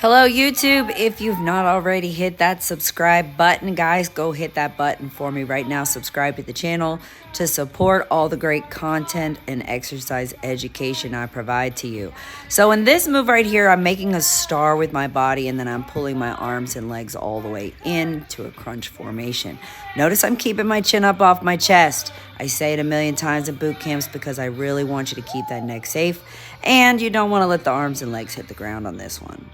Hello, YouTube. If you've not already hit that subscribe button, guys, go hit that button for me right now. Subscribe to the channel to support all the great content and exercise education I provide to you. So in this move right here, I'm making a star with my body, and then I'm pulling my arms and legs all the way into a crunch formation. Notice I'm keeping my chin up off my chest. I say it a million times in boot camps because I really want you to keep that neck safe, and you don't want to let the arms and legs hit the ground on this one.